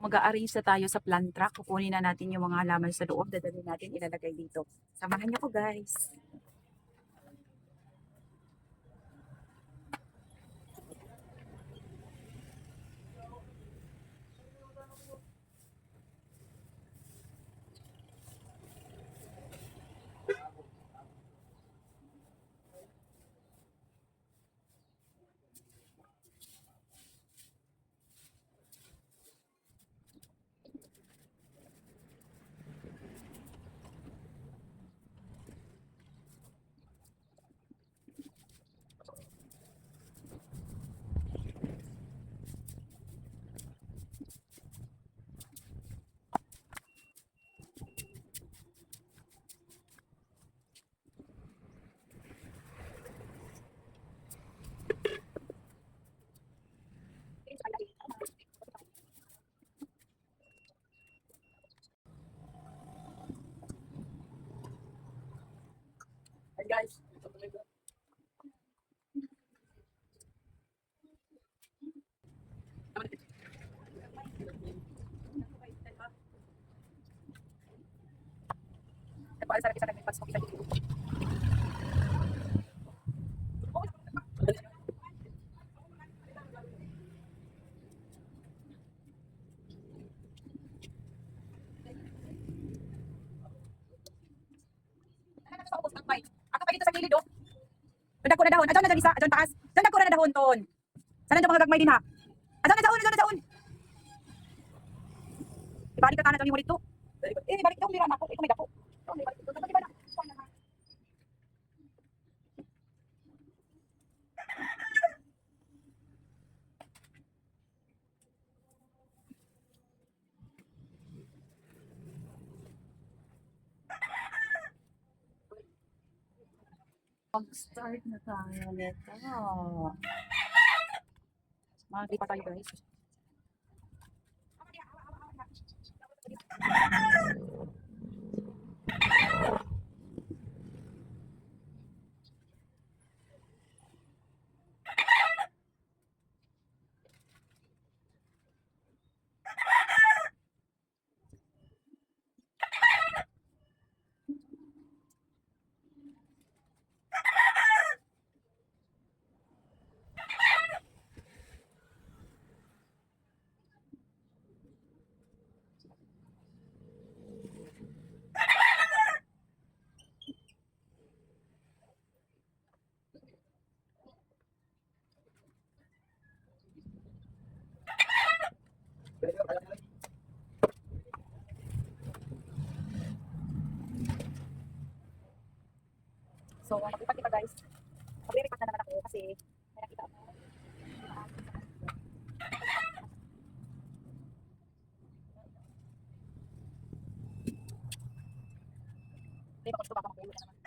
Mag-a-arrange na tayo sa plant truck. Kukunin na natin yung mga halaman sa loob. Dadalhin natin, ilalagay dito. Samahan niyo ko, guys. Hey guys, ako pa dito sa gilid, oh. Doon ko na dahon. Adyan na dyan isa. Adyan taas. Doon ko na dahon ton. Sana dyan mga gagmay din ha. Adyan na dahon. Adyan na dahon. Ibalik ka na dyan yung ulit to. Balik daw. Lira na ako. Ito may dako. Mag-start na tayo nito. Mag-lipat tayo, guys. So, mag-lipat kita, guys. Mag-lipat na naman ako kasi may nakita ako. Hindi ba gusto ba ako mag-lipat naman?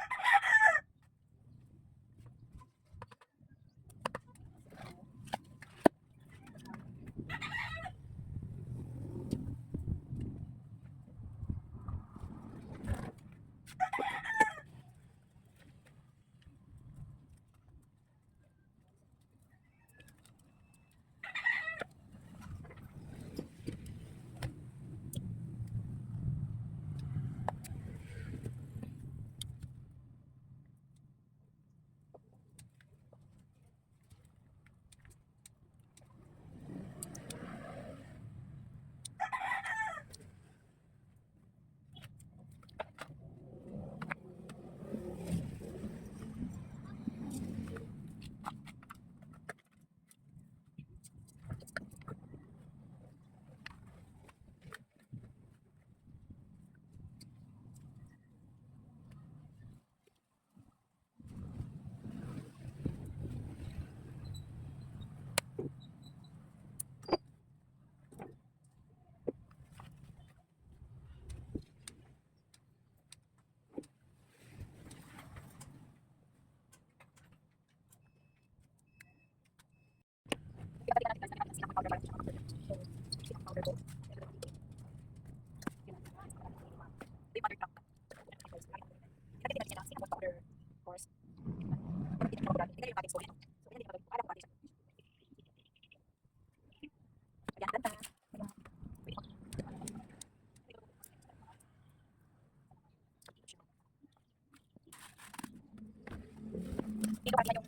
Dito kasi yung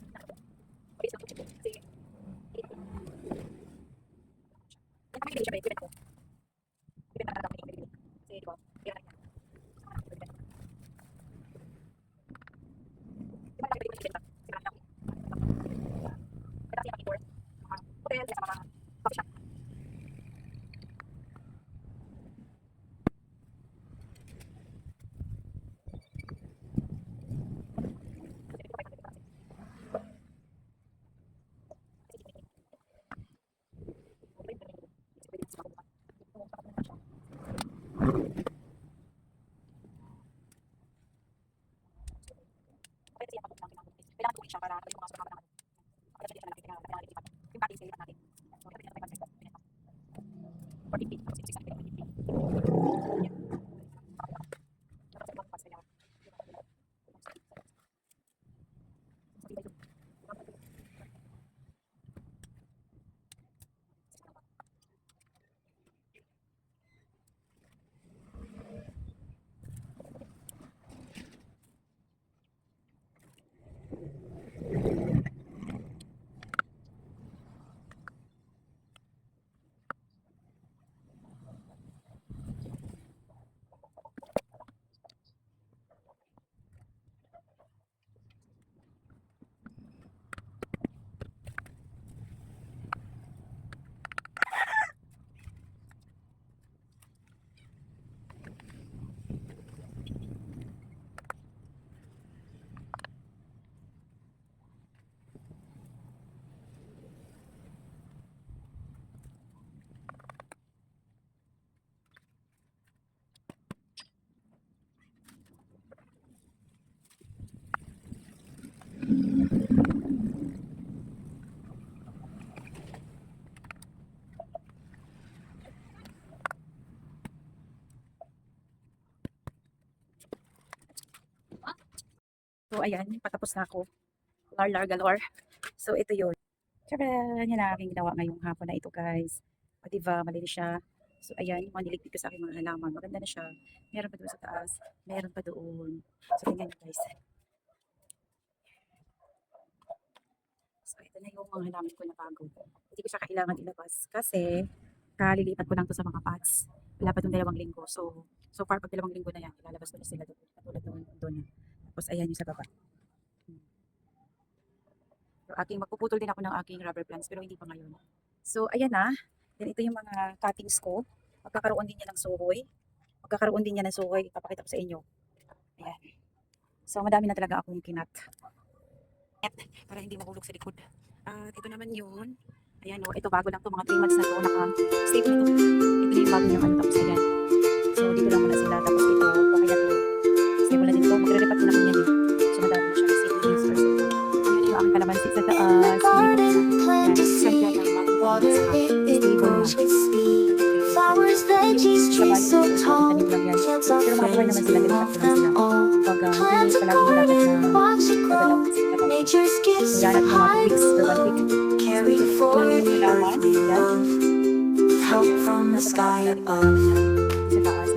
base ng chip ko. Kasi yung kami siya ba, ko. Ibenta na lang kami ibili. Kasi di ba, kaya na yan. Di ba lagi ko ibenta? Kasi marami lang. Kaya kasi yung import, mga hotel, sa mga coffee shop. Kasi dito kayo kasi. Kailangan tuwing siya para yung mga sobrang naman. Para siya dito na natin, kailangan natin itipan. Yung pati sale natin. So, ito pinatay natin. 40 tapos 650. Yan. Tapos ito, pas kaya. So, ayan, patapos na ako. Larlar galore. So, ito yun. Tcharan! Yan ang aking ginawa ngayong hapon na ito, guys. O, diba? Malinis siya. So, ayan, yung mga niligpit ko sa aking mga halaman. Maganda na siya. Meron pa doon sa taas. Meron pa doon. So, tingnan nyo, guys. So, ito na yung mga halaman ko na bago. Hindi ko siya kailangan ilabas. Kasi, kalilipat ko lang to sa mga pots. Wala pa itong 2 linggo. So far, pag 2 linggo na yan, ilalabas ko na sila doon. Katulad doon. Tapos, ayan yung sa baba. So, magpuputol din ako ng aking rubber plants, pero hindi pa ngayon. So, ayan na. Then, ito yung mga cuttings ko. Magkakaroon din yan ng suhoy. Ipapakita ko sa inyo. Ayan. So, madami na talaga akong kinat. Para hindi mahulog sa likod. At ito naman yun. Ayan o, ito bago lang to, mga 3 months na to, naka-stable na to. Ito na yung bago yung ano, tapos ayan. So, dito lang muna sila, tapos ito, okay na to. Stable na din to, magre-repat din ako yan eh. So, madami na siya, 7 days or so. Yun yung aking kalamansi sa taas. Ayan, sandyan ang bago flowers, veggies, trees so tall. Chants of friends and off them all. Plants are growing, watch it grow. Nature's gifts of high below. Carry forward earthly love. Help from the sky above.